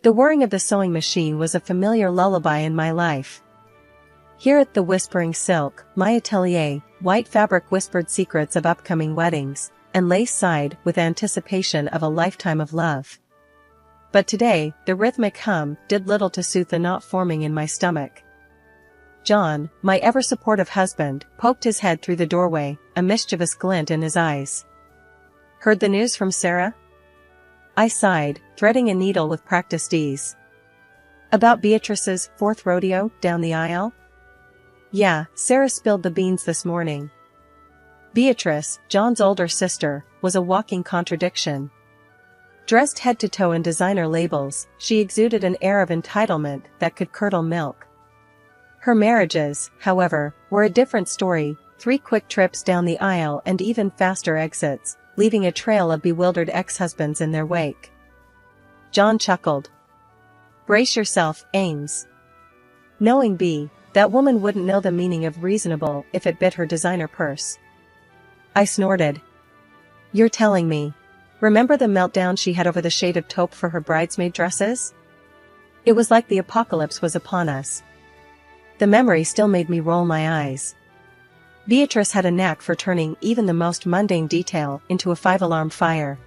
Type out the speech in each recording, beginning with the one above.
The whirring of the sewing machine was a familiar lullaby in my life. Here at the Whispering Silk, my atelier, white fabric whispered secrets of upcoming weddings, and lace sighed with anticipation of a lifetime of love. But today, the rhythmic hum did little to soothe the knot forming in my stomach. John, my ever-supportive husband, poked his head through the doorway, a mischievous glint in his eyes. "Heard the news from Sarah?" I sighed, threading a needle with practiced ease. "About Beatrice's 4th rodeo down the aisle?" "Yeah, Sarah spilled the beans this morning." Beatrice, John's older sister, was a walking contradiction. Dressed head to toe in designer labels, she exuded an air of entitlement that could curdle milk. Her marriages, however, were a different story: 3 quick trips down the aisle and even faster exits, leaving a trail of bewildered ex-husbands in their wake. John chuckled. "Brace yourself, Ames. Knowing B, that woman wouldn't know the meaning of reasonable if it bit her designer purse." I snorted. "You're telling me. Remember the meltdown she had over the shade of taupe for her bridesmaid dresses? It was like the apocalypse was upon us." The memory still made me roll my eyes. Beatrice had a knack for turning even the most mundane detail into a 5-alarm fire.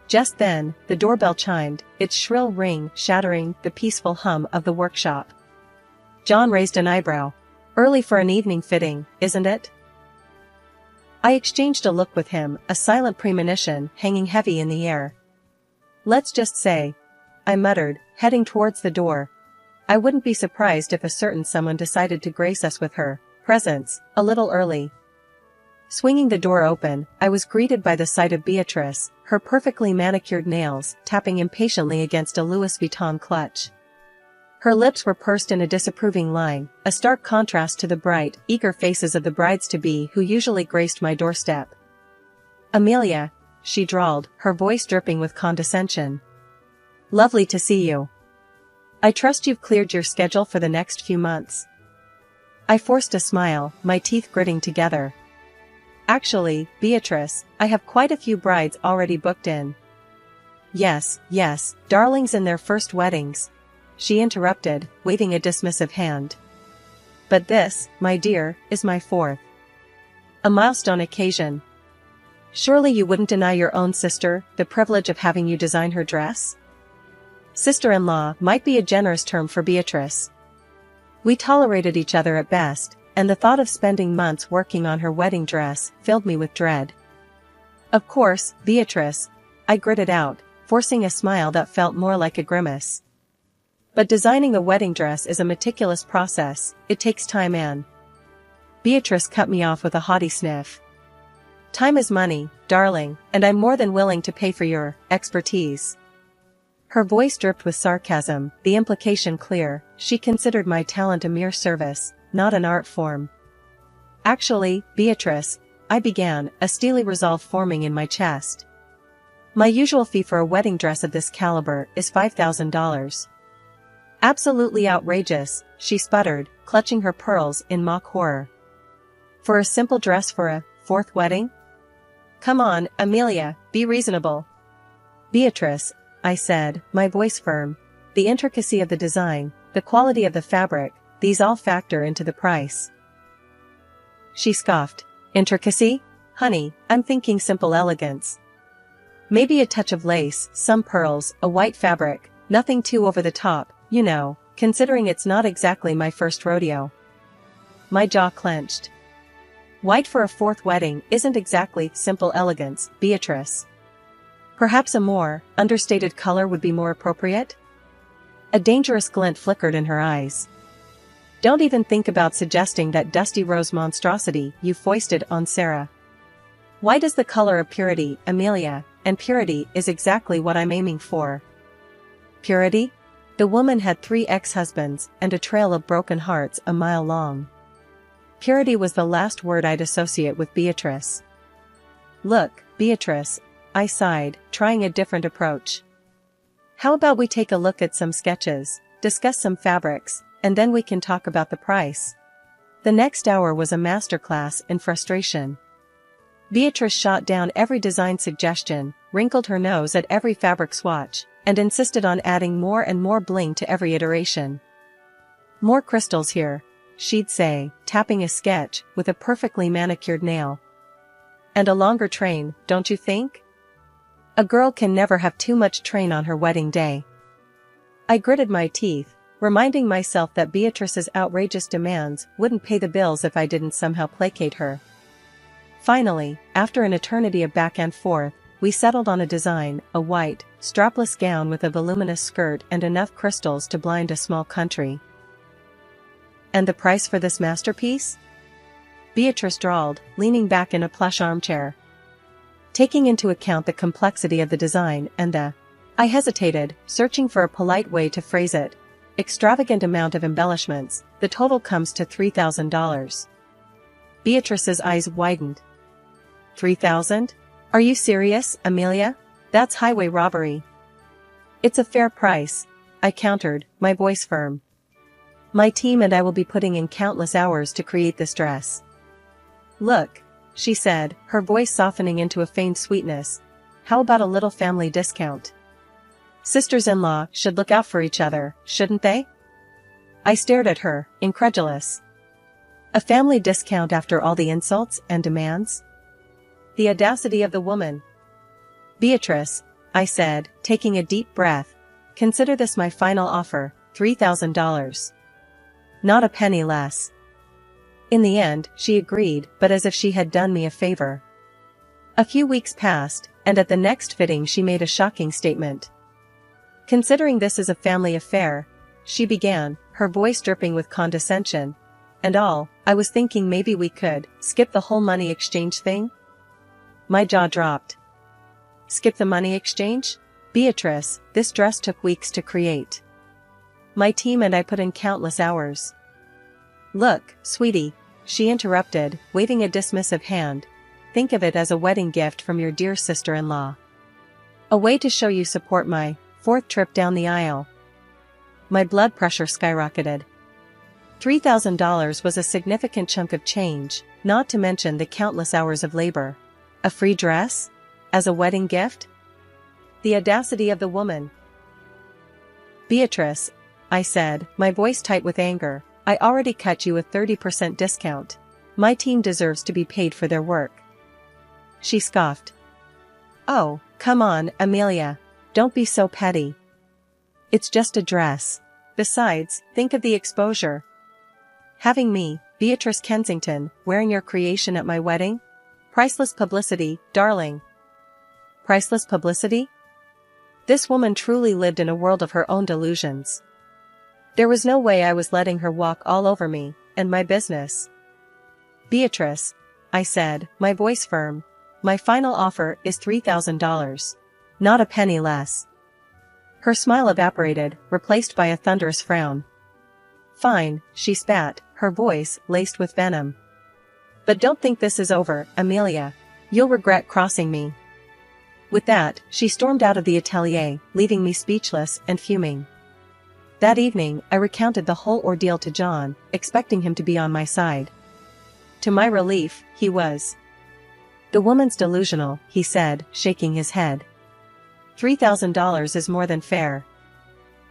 Just then, the doorbell chimed, its shrill ring shattering the peaceful hum of the workshop. John raised an eyebrow. "Early for an evening fitting, isn't it?" I exchanged a look with him, a silent premonition hanging heavy in the air. "Let's just say," I muttered, heading towards the door, "I wouldn't be surprised if a certain someone decided to grace us with her presence a little early." Swinging the door open, I was greeted by the sight of Beatrice, her perfectly manicured nails tapping impatiently against a Louis Vuitton clutch. Her lips were pursed in a disapproving line, a stark contrast to the bright, eager faces of the brides-to-be who usually graced my doorstep. "Amelia," she drawled, her voice dripping with condescension. "Lovely to see you. I trust you've cleared your schedule for the next few months." I forced a smile, my teeth gritting together. "Actually, Beatrice, I have quite a few brides already booked in." Yes, darlings in their first weddings," she interrupted, waving a dismissive hand. "But this, my dear, is my 4th. A milestone occasion. Surely you wouldn't deny your own sister the privilege of having you design her dress?" Sister-in-law might be a generous term for Beatrice. We tolerated each other at best, and the thought of spending months working on her wedding dress filled me with dread. "Of course, Beatrice," I gritted out, forcing a smile that felt more like a grimace. "But designing a wedding dress is a meticulous process, it takes time and—" Beatrice cut me off with a haughty sniff. "Time is money, darling, and I'm more than willing to pay for your expertise." Her voice dripped with sarcasm, the implication clear: she considered my talent a mere service, not an art form. "Actually, Beatrice," I began, a steely resolve forming in my chest. "My usual fee for a wedding dress of this caliber is $5,000. "Absolutely outrageous," she sputtered, clutching her pearls in mock horror. "For a simple dress for a 4th wedding? Come on, Amelia, be reasonable." "Beatrice," I said, my voice firm, "the intricacy of the design, the quality of the fabric, these all factor into the price." She scoffed. "Intricacy? Honey, I'm thinking simple elegance. Maybe a touch of lace, some pearls, a white fabric, nothing too over the top, you know, considering it's not exactly my first rodeo." My jaw clenched. White for a 4th wedding isn't exactly simple elegance, Beatrice. Perhaps a more understated color would be more appropriate? A dangerous glint flickered in her eyes. "Don't even think about suggesting that dusty rose monstrosity you foisted on Sarah. White is the color of purity, Amelia, and purity is exactly what I'm aiming for." Purity? The woman had 3 ex-husbands and a trail of broken hearts a mile long. Purity was the last word I'd associate with Beatrice. "Look, Beatrice," I sighed, trying a different approach. "How about we take a look at some sketches, discuss some fabrics, and then we can talk about the price?" The next hour was a masterclass in frustration. Beatrice shot down every design suggestion, wrinkled her nose at every fabric swatch, and insisted on adding more and more bling to every iteration. "More crystals here," she'd say, tapping a sketch with a perfectly manicured nail. "And a longer train, don't you think? A girl can never have too much train on her wedding day." I gritted my teeth, reminding myself that Beatrice's outrageous demands wouldn't pay the bills if I didn't somehow placate her. Finally, after an eternity of back and forth, we settled on a design, a white, strapless gown with a voluminous skirt and enough crystals to blind a small country. "And the price for this masterpiece?" Beatrice drawled, leaning back in a plush armchair. Taking into account the complexity of the design and the— I hesitated, searching for a polite way to phrase it— extravagant amount of embellishments, the total comes to $3,000. Beatrice's eyes widened. $3,000? Are you serious, Amelia? That's highway robbery. "It's a fair price," I countered, my voice firm. "My team and I will be putting in countless hours to create this dress." "Look," she said, her voice softening into a feigned sweetness, "how about a little family discount? Sisters-in-law should look out for each other, shouldn't they?" I stared at her, incredulous. A family discount after all the insults and demands? The audacity of the woman. "Beatrice," I said, taking a deep breath, "consider this my final offer, $3,000. Not a penny less." In the end, she agreed, but as if she had done me a favor. A few weeks passed, and at the next fitting she made a shocking statement. "Considering this is a family affair," she began, her voice dripping with condescension, "and all, I was thinking maybe we could skip the whole money exchange thing." My jaw dropped. "Skip the money exchange? Beatrice, this dress took weeks to create. My team and I put in countless hours." "Look, sweetie," she interrupted, waving a dismissive hand, "think of it as a wedding gift from your dear sister-in-law. A way to show you support my fourth trip down the aisle." My blood pressure skyrocketed. $3,000 was a significant chunk of change, not to mention the countless hours of labor. A free dress? As a wedding gift? The audacity of the woman. "Beatrice," I said, my voice tight with anger, "I already cut you a 30% discount. My team deserves to be paid for their work." She scoffed. "Oh, come on, Amelia. Don't be so petty. It's just a dress. Besides, think of the exposure. Having me, Beatrice Kensington, wearing your creation at my wedding? Priceless publicity, darling." Priceless publicity? This woman truly lived in a world of her own delusions. There was no way I was letting her walk all over me and my business. "Beatrice," I said, my voice firm, "my final offer is $3,000. Not a penny less." Her smile evaporated, replaced by a thunderous frown. "Fine," she spat, her voice laced with venom. "But don't think this is over, Amelia. You'll regret crossing me." With that, she stormed out of the atelier, leaving me speechless and fuming. That evening, I recounted the whole ordeal to John, expecting him to be on my side. To my relief, he was. "The woman's delusional," he said, shaking his head. $3,000 is more than fair.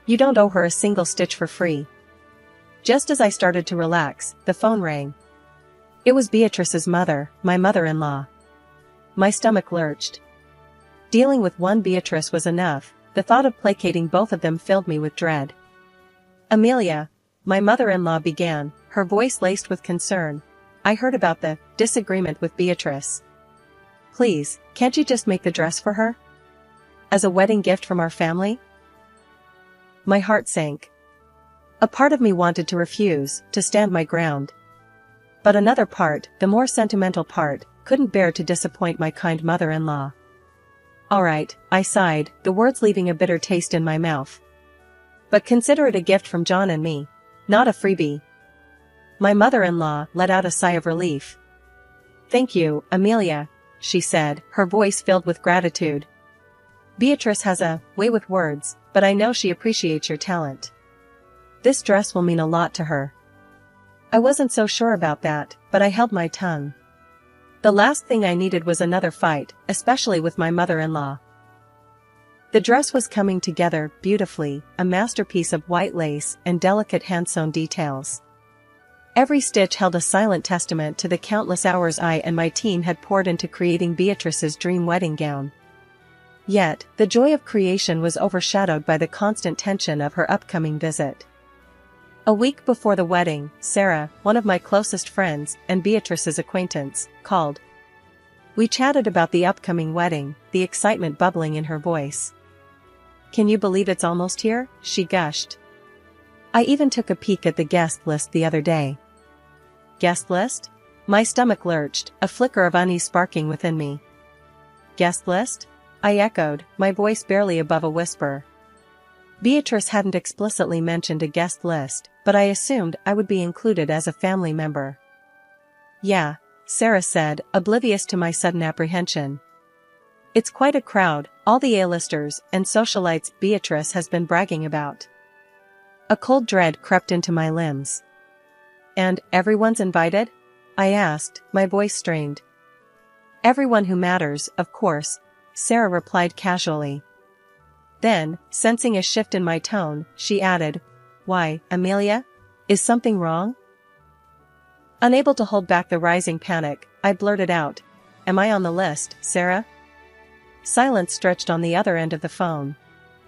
You don't owe her a single stitch for free." Just as I started to relax, the phone rang. It was Beatrice's mother, my mother-in-law. My stomach lurched. Dealing with one Beatrice was enough, the thought of placating both of them filled me with dread. "Amelia," my mother-in-law began, her voice laced with concern, "I heard about the disagreement with Beatrice. Please, can't you just make the dress for her? As a wedding gift from our family?" My heart sank. A part of me wanted to refuse, to stand my ground. But another part, the more sentimental part, couldn't bear to disappoint my kind mother-in-law. "All right," I sighed, the words leaving a bitter taste in my mouth. "But consider it a gift from John and me, not a freebie." My mother-in-law let out a sigh of relief. "Thank you, Amelia," she said, her voice filled with gratitude. "Beatrice has a way with words, but I know she appreciates your talent. This dress will mean a lot to her." I wasn't so sure about that, but I held my tongue. The last thing I needed was another fight, especially with my mother-in-law. The dress was coming together beautifully, a masterpiece of white lace and delicate hand-sewn details. Every stitch held a silent testament to the countless hours I and my team had poured into creating Beatrice's dream wedding gown. Yet, the joy of creation was overshadowed by the constant tension of her upcoming visit. A week before the wedding, Sarah, one of my closest friends and Beatrice's acquaintance, called. We chatted about the upcoming wedding, the excitement bubbling in her voice. "Can you believe it's almost here?" she gushed. "I even took a peek at the guest list the other day." Guest list? My stomach lurched, a flicker of unease sparking within me. Guest list? I echoed, my voice barely above a whisper. Beatrice hadn't explicitly mentioned a guest list, but I assumed I would be included as a family member. "Yeah," Sarah said, oblivious to my sudden apprehension. "It's quite a crowd, all the A-listers and socialites Beatrice has been bragging about." A cold dread crept into my limbs. "And everyone's invited?" I asked, my voice strained. "Everyone who matters, of course," Sarah replied casually. Then, sensing a shift in my tone, she added, "Why, Amelia? Is something wrong?" Unable to hold back the rising panic, I blurted out, "Am I on the list, Sarah?" Silence stretched on the other end of the phone.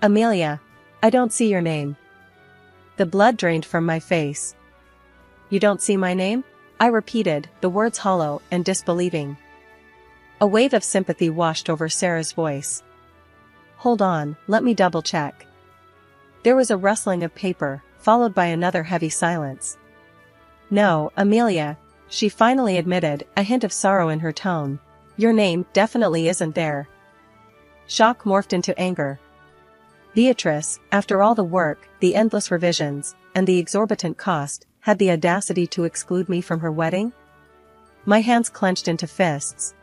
"Amelia, I don't see your name." The blood drained from my face. "You don't see my name?" I repeated, the words hollow and disbelieving. A wave of sympathy washed over Sarah's voice. "Hold on, let me double-check." There was a rustling of paper, followed by another heavy silence. "No, Amelia," she finally admitted, a hint of sorrow in her tone. "Your name definitely isn't there." Shock morphed into anger. Beatrice, after all the work, the endless revisions, and the exorbitant cost, had the audacity to exclude me from her wedding? My hands clenched into fists.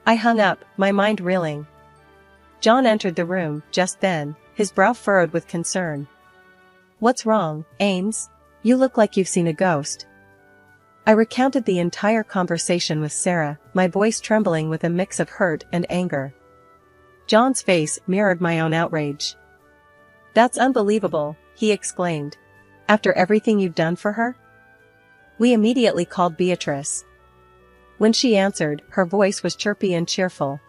I hung up, my mind reeling. John entered the room, just then, his brow furrowed with concern. "What's wrong, Ames? You look like you've seen a ghost." I recounted the entire conversation with Sarah, my voice trembling with a mix of hurt and anger. John's face mirrored my own outrage. "That's unbelievable," he exclaimed. "After everything you've done for her?" We immediately called Beatrice. When she answered, her voice was chirpy and cheerful.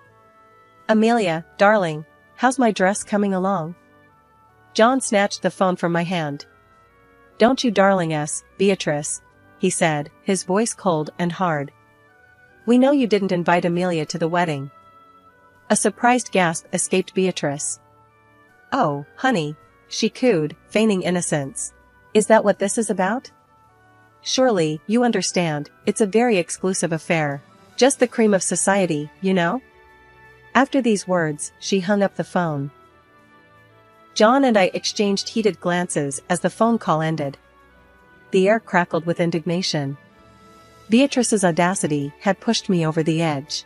"Amelia, darling, how's my dress coming along?" John snatched the phone from my hand. "Don't you darling us, Beatrice," he said, his voice cold and hard. "We know you didn't invite Amelia to the wedding." A surprised gasp escaped Beatrice. "Oh, honey," she cooed, feigning innocence. "Is that what this is about? Surely, you understand, it's a very exclusive affair. Just the cream of society, you know?" After these words, she hung up the phone. John and I exchanged heated glances as the phone call ended. The air crackled with indignation. Beatrice's audacity had pushed me over the edge.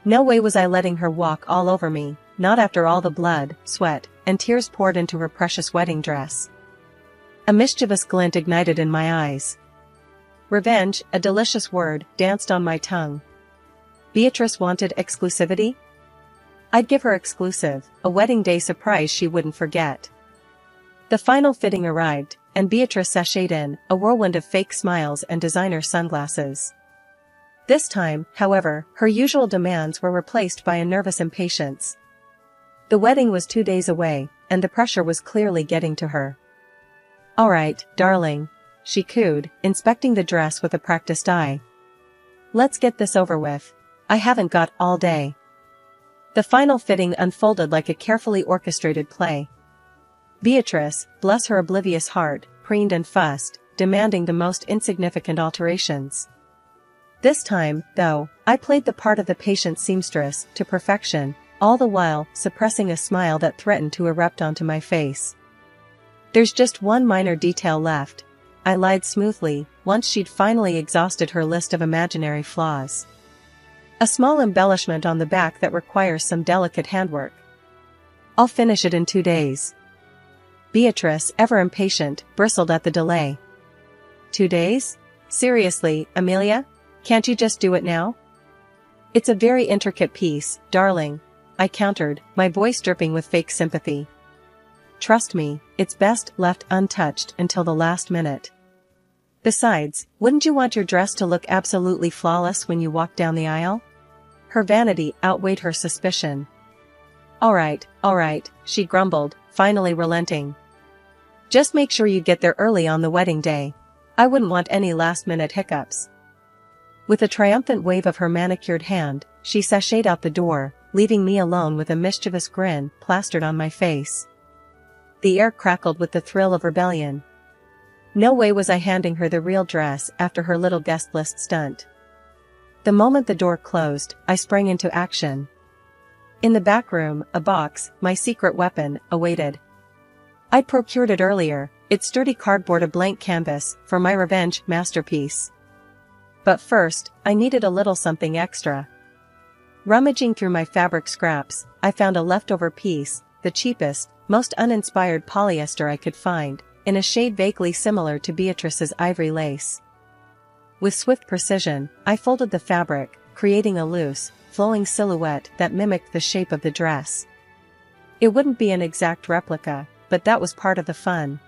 No way was I letting her walk all over me, not after all the blood, sweat, and tears poured into her precious wedding dress. A mischievous glint ignited in my eyes. Revenge, a delicious word, danced on my tongue. Beatrice wanted exclusivity? I'd give her exclusive, a wedding day surprise she wouldn't forget. The final fitting arrived, and Beatrice sashayed in, a whirlwind of fake smiles and designer sunglasses. This time, however, her usual demands were replaced by a nervous impatience. The wedding was 2 days away, and the pressure was clearly getting to her. "All right, darling," she cooed, inspecting the dress with a practiced eye. "Let's get this over with. I haven't got all day." The final fitting unfolded like a carefully orchestrated play. Beatrice, bless her oblivious heart, preened and fussed, demanding the most insignificant alterations. This time, though, I played the part of the patient seamstress to perfection, all the while suppressing a smile that threatened to erupt onto my face. "There's just one minor detail left," I lied smoothly, once she'd finally exhausted her list of imaginary flaws. "A small embellishment on the back that requires some delicate handwork. I'll finish it in 2 days." Beatrice, ever impatient, bristled at the delay. 2 days? Seriously, Amelia? Can't you just do it now? It's a very intricate piece, darling. I countered, my voice dripping with fake sympathy. Trust me, it's best left untouched until the last minute. Besides, wouldn't you want your dress to look absolutely flawless when you walk down the aisle? Her vanity outweighed her suspicion. All right, she grumbled, finally relenting. Just make sure you get there early on the wedding day. I wouldn't want any last-minute hiccups. With a triumphant wave of her manicured hand, she sashayed out the door, leaving me alone with a mischievous grin plastered on my face. The air crackled with the thrill of rebellion. No way was I handing her the real dress after her little guest list stunt. The moment the door closed, I sprang into action. In the back room, a box, my secret weapon, awaited. I'd procured it earlier, its sturdy cardboard a blank canvas for my revenge masterpiece. But first, I needed a little something extra. Rummaging through my fabric scraps, I found a leftover piece, the cheapest, most uninspired polyester I could find, in a shade vaguely similar to Beatrice's ivory lace. With swift precision, I folded the fabric, creating a loose, flowing silhouette that mimicked the shape of the dress. It wouldn't be an exact replica, but that was part of the fun.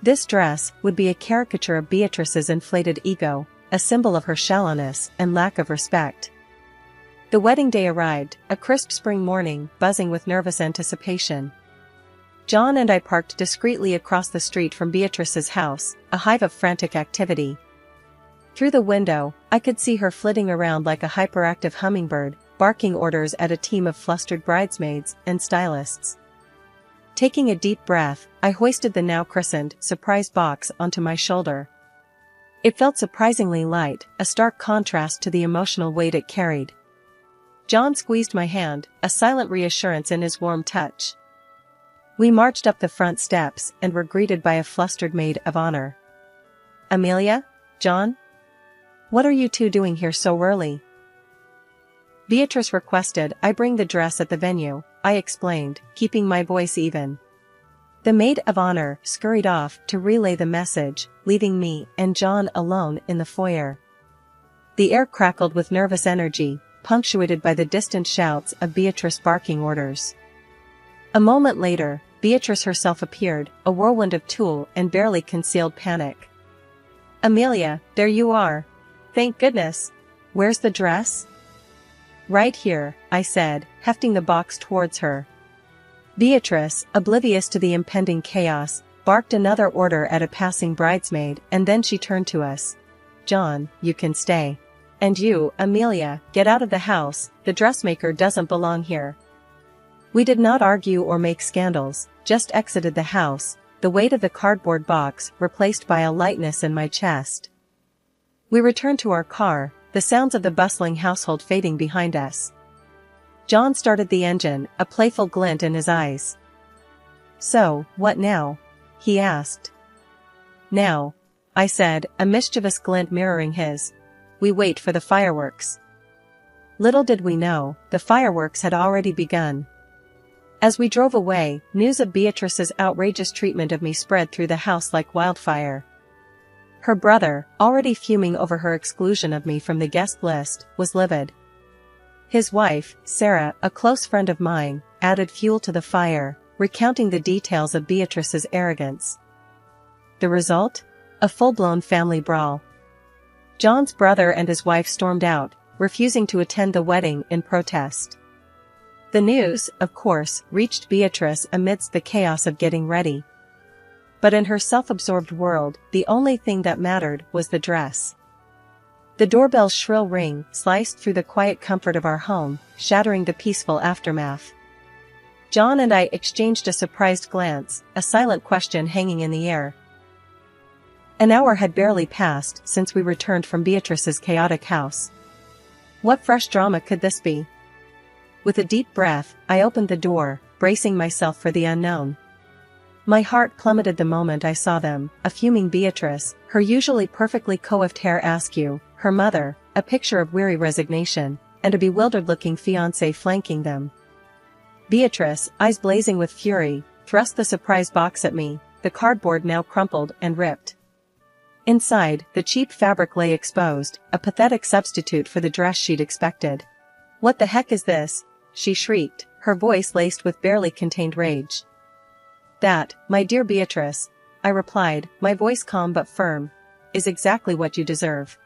This dress would be a caricature of Beatrice's inflated ego, a symbol of her shallowness and lack of respect. The wedding day arrived, a crisp spring morning, buzzing with nervous anticipation. John and I parked discreetly across the street from Beatrice's house, a hive of frantic activity. Through the window, I could see her flitting around like a hyperactive hummingbird, barking orders at a team of flustered bridesmaids and stylists. Taking a deep breath, I hoisted the now christened surprise box onto my shoulder. It felt surprisingly light, a stark contrast to the emotional weight it carried. John squeezed my hand, a silent reassurance in his warm touch. We marched up the front steps and were greeted by a flustered maid of honor. Amelia? John? What are you two doing here so early? Beatrice requested I bring the dress at the venue, I explained, keeping my voice even. The maid of honor scurried off to relay the message, leaving me and John alone in the foyer. The air crackled with nervous energy, punctuated by the distant shouts of Beatrice barking orders. A moment later, Beatrice herself appeared, a whirlwind of tulle and barely concealed panic. Amelia, there you are. Thank goodness. Where's the dress? Right here, I said, hefting the box towards her. Beatrice, oblivious to the impending chaos, barked another order at a passing bridesmaid, and then she turned to us. John, you can stay. And you, Amelia, get out of the house, the dressmaker doesn't belong here. We did not argue or make scandals, just exited the house, the weight of the cardboard box replaced by a lightness in my chest. We returned to our car, the sounds of the bustling household fading behind us. John started the engine, a playful glint in his eyes. So, what now? He asked. Now, I said, a mischievous glint mirroring his. We wait for the fireworks. Little did we know, the fireworks had already begun. As we drove away, news of Beatrice's outrageous treatment of me spread through the house like wildfire. Her brother, already fuming over her exclusion of me from the guest list, was livid. His wife, Sarah, a close friend of mine, added fuel to the fire, recounting the details of Beatrice's arrogance. The result? A full-blown family brawl. John's brother and his wife stormed out, refusing to attend the wedding in protest. The news, of course, reached Beatrice amidst the chaos of getting ready. But in her self-absorbed world, the only thing that mattered was the dress. The doorbell's shrill ring sliced through the quiet comfort of our home, shattering the peaceful aftermath. John and I exchanged a surprised glance, a silent question hanging in the air. An hour had barely passed since we returned from Beatrice's chaotic house. What fresh drama could this be? With a deep breath, I opened the door, bracing myself for the unknown. My heart plummeted the moment I saw them, a fuming Beatrice, her usually perfectly coiffed hair askew, her mother, a picture of weary resignation, and a bewildered-looking fiancé flanking them. Beatrice, eyes blazing with fury, thrust the surprise box at me, the cardboard now crumpled and ripped. Inside, the cheap fabric lay exposed, a pathetic substitute for the dress she'd expected. What the heck is this? she shrieked, her voice laced with barely contained rage. That, my dear Beatrice, I replied, my voice calm but firm, is exactly what you deserve.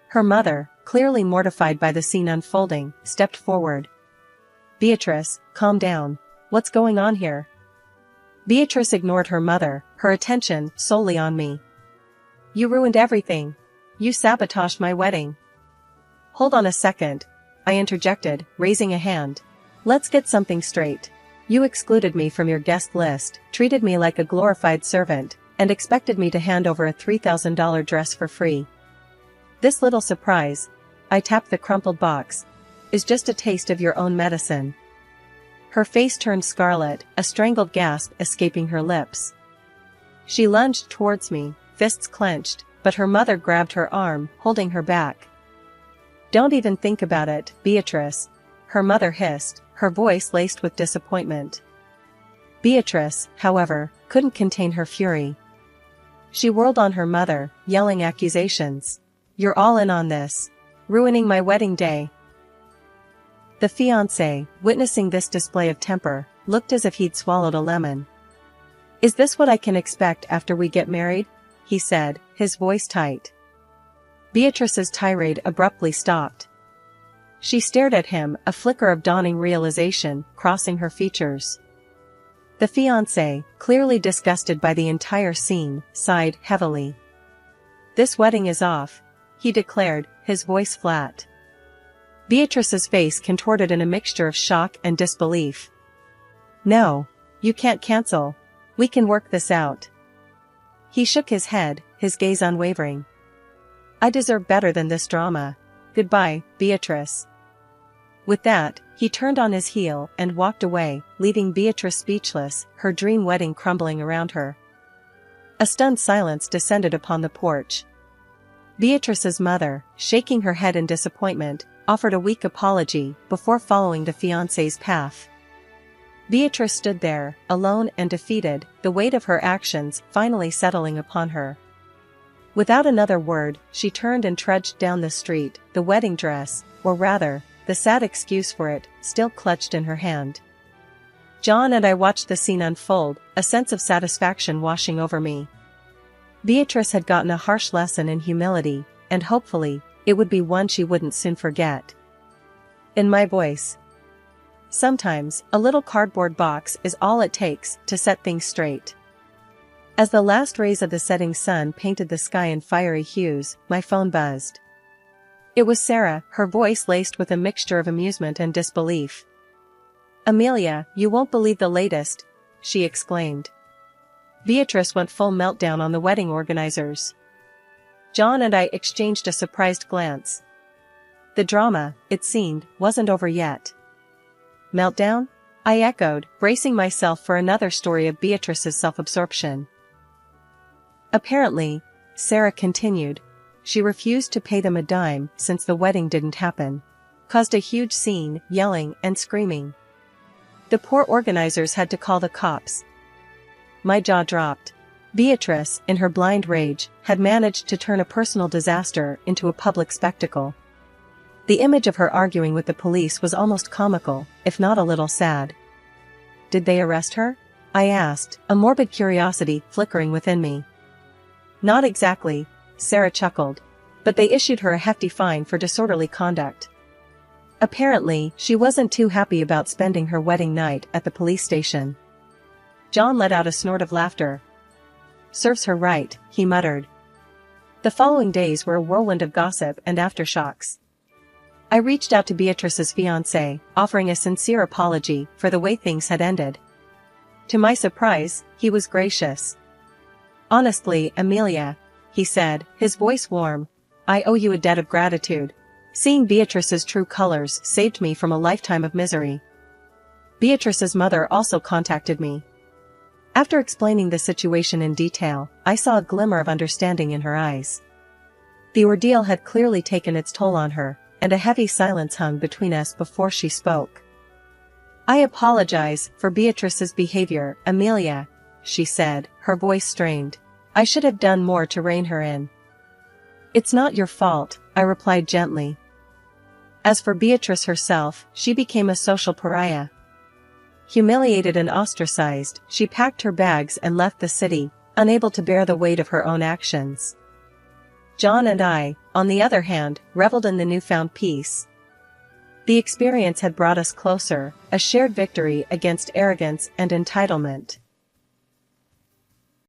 Her mother, clearly mortified by the scene unfolding, stepped forward. Beatrice, calm down. What's going on here? Beatrice ignored her mother, her attention solely on me. You ruined everything. You sabotaged my wedding. Hold on a second, I interjected, raising a hand. Let's get something straight. You excluded me from your guest list, treated me like a glorified servant, and expected me to hand over a $3,000 dress for free. This little surprise, I tapped the crumpled box, is just a taste of your own medicine. Her face turned scarlet, a strangled gasp escaping her lips. She lunged towards me, fists clenched, but her mother grabbed her arm, holding her back. Don't even think about it, Beatrice, her mother hissed, her voice laced with disappointment. Beatrice, however, couldn't contain her fury. She whirled on her mother, yelling accusations. You're all in on this. Ruining my wedding day. The fiancé, witnessing this display of temper, looked as if he'd swallowed a lemon. Is this what I can expect after we get married? He said, his voice tight. Beatrice's tirade abruptly stopped. She stared at him, a flicker of dawning realization crossing her features. The fiancé, clearly disgusted by the entire scene, sighed heavily. This wedding is off, he declared, his voice flat. Beatrice's face contorted in a mixture of shock and disbelief. No, you can't cancel. We can work this out. He shook his head, his gaze unwavering. I deserve better than this drama. Goodbye, Beatrice. With that, he turned on his heel and walked away, leaving Beatrice speechless, her dream wedding crumbling around her. A stunned silence descended upon the porch. Beatrice's mother, shaking her head in disappointment, offered a weak apology before following the fiancé's path. Beatrice stood there, alone and defeated, the weight of her actions finally settling upon her. Without another word, she turned and trudged down the street, the wedding dress, or rather, the sad excuse for it, still clutched in her hand. John and I watched the scene unfold, a sense of satisfaction washing over me. Beatrice had gotten a harsh lesson in humility, and hopefully, it would be one she wouldn't soon forget. In my voice. Sometimes, a little cardboard box is all it takes to set things straight. As the last rays of the setting sun painted the sky in fiery hues, my phone buzzed. It was Sarah, her voice laced with a mixture of amusement and disbelief. Amelia, you won't believe the latest, she exclaimed. Beatrice went full meltdown on the wedding organizers. John and I exchanged a surprised glance. The drama, it seemed, wasn't over yet. Meltdown? I echoed, bracing myself for another story of Beatrice's self-absorption. Apparently, Sarah continued, she refused to pay them a dime since the wedding didn't happen. Caused a huge scene, yelling and screaming. The poor organizers had to call the cops. My jaw dropped. Beatrice, in her blind rage, had managed to turn a personal disaster into a public spectacle. The image of her arguing with the police was almost comical, if not a little sad. Did they arrest her? I asked, a morbid curiosity flickering within me. Not exactly, Sarah chuckled. But they issued her a hefty fine for disorderly conduct. Apparently, she wasn't too happy about spending her wedding night at the police station. John let out a snort of laughter. Serves her right, he muttered. The following days were a whirlwind of gossip and aftershocks. I reached out to Beatrice's fiancé, offering a sincere apology for the way things had ended. To my surprise, he was gracious. Honestly, Amelia, he said, his voice warm, I owe you a debt of gratitude. Seeing Beatrice's true colors saved me from a lifetime of misery. Beatrice's mother also contacted me. After explaining the situation in detail, I saw a glimmer of understanding in her eyes. The ordeal had clearly taken its toll on her, and a heavy silence hung between us before she spoke. I apologize for Beatrice's behavior, Amelia, she said, her voice strained. I should have done more to rein her in. It's not your fault, I replied gently. As for Beatrice herself, she became a social pariah. Humiliated and ostracized, she packed her bags and left the city, unable to bear the weight of her own actions. John and I, on the other hand, reveled in the newfound peace. The experience had brought us closer, a shared victory against arrogance and entitlement.